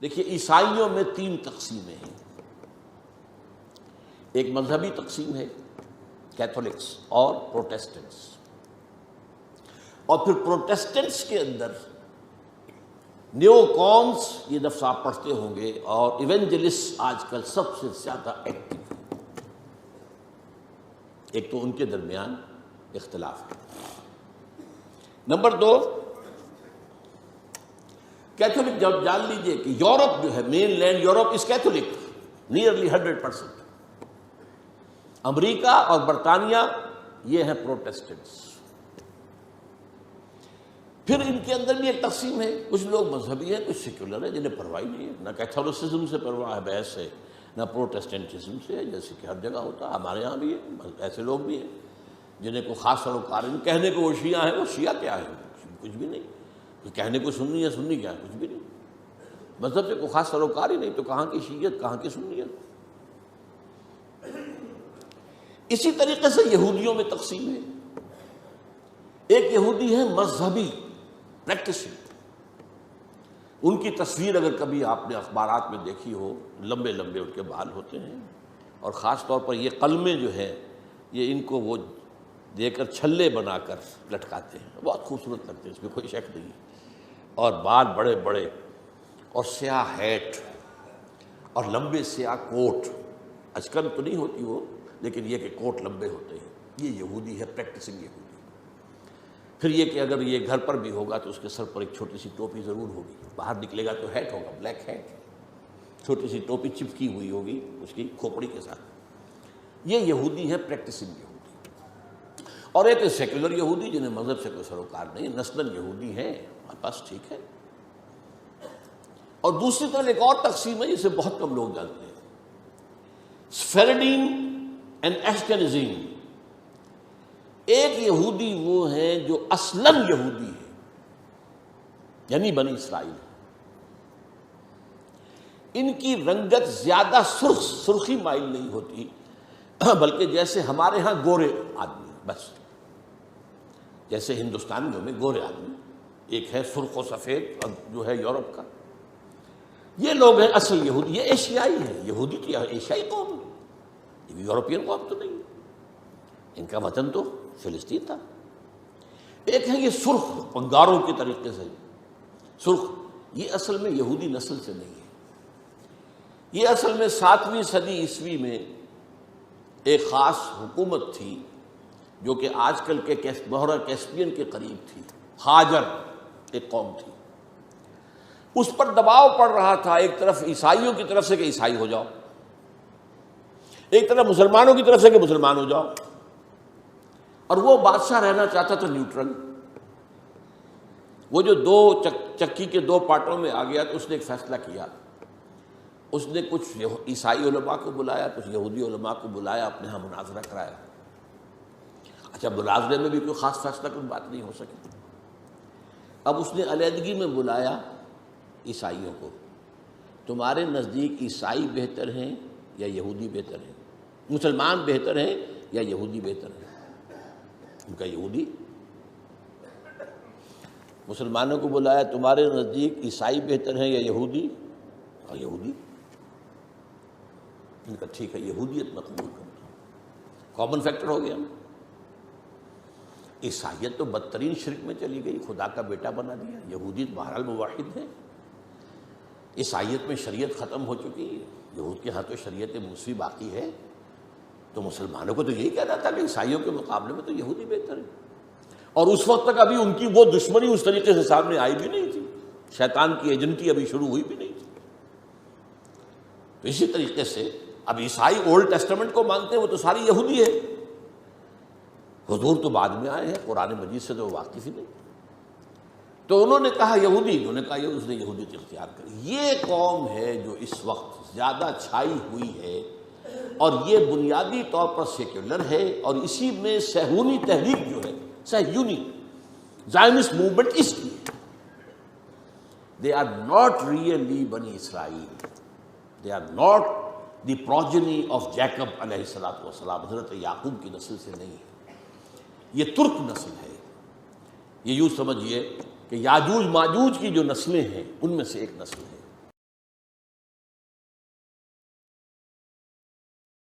دیکھیے عیسائیوں میں 3 تقسیمیں ہیں. ایک مذہبی تقسیم ہے کیتھولکس اور پروٹیسٹنٹس، اور پھر پروٹیسٹنٹس کے اندر نیو کونس، یہ لفظ آپ پڑھتے ہوں گے، اور ایونجلسٹ آج کل سب سے زیادہ ایکٹیو ہیں. ایک تو ان کے درمیان اختلاف ہے. نمبر 2، کیتھولک جب جان لیجئے کہ یورپ جو ہے، mainland Europe is Catholic nearly 100%. امریکہ اور برطانیہ یہ ہیں پروٹیسٹنٹس. پھر ان کے اندر بھی ایک تقسیم ہے، کچھ لوگ مذہبی ہیں، کچھ سیکولر ہیں، جنہیں پرواہ نہیں ہے، نہ کیتھولسزم سے پرواہ ہے، بحث ہے، نہ پروٹیسٹنٹزم سے ہے، جیسے کہ ہر جگہ ہوتا ہے. ہمارے ہاں بھی ہے، ایسے لوگ بھی ہیں جنہیں کوئی خاص سروکار نہیں. کہنے کو وہ شیعہ ہیں، وہ شیعہ کیا ہے؟ کچھ بھی نہیں. کہنے کو سنی ہے، سنی کیا ہے؟ کچھ بھی نہیں. مذہب سے کوئی خاص سروکار ہی نہیں، تو کہاں کی شیعت، کہاں کی سنیت. اسی طریقے سے یہودیوں میں تقسیم ہے. ایک یہودی ہے مذہبی پریکٹسنگ. ان کی تصویر اگر کبھی آپ نے اخبارات میں دیکھی ہو، لمبے لمبے ان کے بال ہوتے ہیں، اور خاص طور پر یہ قلمیں جو ہے یہ ان کو وہ دے کر چھلے بنا کر لٹکاتے ہیں. بہت خوبصورت لگتے ہیں، اس میں کوئی شک نہیں. اور بال بڑے بڑے، اور سیاہ ہیٹ، اور لمبے سیاہ کوٹ. اچکن تو نہیں ہوتی وہ، لیکن یہ کہ کوٹ لمبے ہوتے ہیں. یہ یہودی ہے، پریکٹسنگ یہودی. پھر یہ کہ اگر یہ گھر پر بھی ہوگا تو اس کے سر پر ایک چھوٹی سی ٹوپی ضرور ہوگی. باہر نکلے گا تو ہیٹ ہوگا، بلیک ہیٹ، چھوٹی سی ٹوپی چپکی ہوئی ہوگی اس کی کھوپڑی کے ساتھ. یہ یہودی ہے، پریکٹسنگ یہودی. اور ایک سیکولر یہودی جنہیں مذہب سے کوئی سروکار نہیں، نسلاً یہودی ہیں، بس ٹھیک ہے. اور دوسری طرف ایک اور تقسیم ہے جسے بہت کم لوگ جانتے ہیں، سفیرڈین اینڈ ایشکنزیم. ایک یہودی وہ ہیں جو اصلاً یہودی ہے، یعنی بنی اسرائیل. ان کی رنگت زیادہ سرخی مائل نہیں ہوتی، بلکہ جیسے ہمارے ہاں گورے آدمی، بس جیسے ہندوستانیوں میں گورے آدمی، ایک ہے سرخ و سفید جو ہے یورپ کا. یہ لوگ ہیں اصل یہودی. یہ ایشیائی ہیں. یہودی تو ایشیائی قوم ہے، یہ یورپین قوم تو نہیں ہے. ان کا وطن تو فلسطین تھا. ایک ہے یہ سرخ، پنگاروں کے طریقے سے سرخ. یہ اصل میں یہودی نسل سے نہیں ہے. یہ اصل میں 7ویں صدی عیسوی میں ایک خاص حکومت تھی جو کہ آج کل کے بحیرہ کیسپیئن کے قریب تھی. ہاجر ایک قوم تھی. اس پر دباؤ پڑ رہا تھا، ایک طرف عیسائیوں کی طرف سے کہ عیسائی ہو جاؤ، ایک طرف مسلمانوں کی طرف سے کہ مسلمان ہو جاؤ. اور وہ بادشاہ رہنا چاہتا تھا نیوٹرل. وہ جو چکی کے 2 پارٹوں میں آ گیا تو اس نے ایک فیصلہ کیا. اس نے کچھ عیسائی علماء کو بلایا، کچھ یہودی علماء کو بلایا، اپنے ہاں مناظرہ کرایا. اچھا، مناظرے میں بھی کوئی خاص فیصلہ کوئی بات نہیں ہو سکی. اب اس نے علیحدگی میں بلایا عیسائیوں کو. تمہارے نزدیک عیسائی بہتر ہیں یا یہودی بہتر ہیں؟ مسلمان بہتر ہیں یا یہودی بہتر ہیں؟ ان کا یہودی. مسلمانوں کو بلایا، تمہارے نزدیک عیسائی بہتر ہیں یا یہودی؟ اور یہودی. ان کا ٹھیک ہے، یہودیت مقبول کرتا ہوں. کامن فیکٹر ہو گیا. عیسائیت تو بدترین شرک میں چلی گئی، خدا کا بیٹا بنا دیا. یہودیت بہرحال موحد ہے. عیسائیت میں شریعت ختم ہو چکی ہے، یہود کے ہاں تو شریعت موسوی باقی ہے. تو مسلمانوں کو تو یہی کہنا تھا کہ عیسائیوں کے مقابلے میں تو یہودی بہتر ہے. اور اس وقت تک ابھی ان کی وہ دشمنی اس طریقے سے سامنے آئی بھی نہیں تھی، شیطان کی ایجنٹی ابھی شروع ہوئی بھی نہیں تھی. تو اسی طریقے سے اب عیسائی اولڈ ٹیسٹمنٹ کو مانتے ہیں، وہ تو ساری یہودی ہے. حضور تو بعد میں آئے ہیں، قرآن مجید سے تو وہ واقف ہی نہیں. تو انہوں نے کہا یہودی، انہوں نے کہا یہ، اس نے یہودیت اختیار کری. یہ قوم ہے جو اس وقت زیادہ چھائی ہوئی ہے، اور یہ بنیادی طور پر سیکولر ہے. اور اسی میں صہیونی تحریک جو ہے، صہیونی زائنسٹ موومنٹ اس کی ہے. They are not really بنی اسرائیل. They are not the progeny of Jacob علیہ السلام. حضرت یعقوب کی نسل سے نہیں ہے. یہ ترک نسل ہے. یہ یوں سمجھیے کہ یاجوج ماجوج کی جو نسلیں ہیں ان میں سے ایک نسل ہے.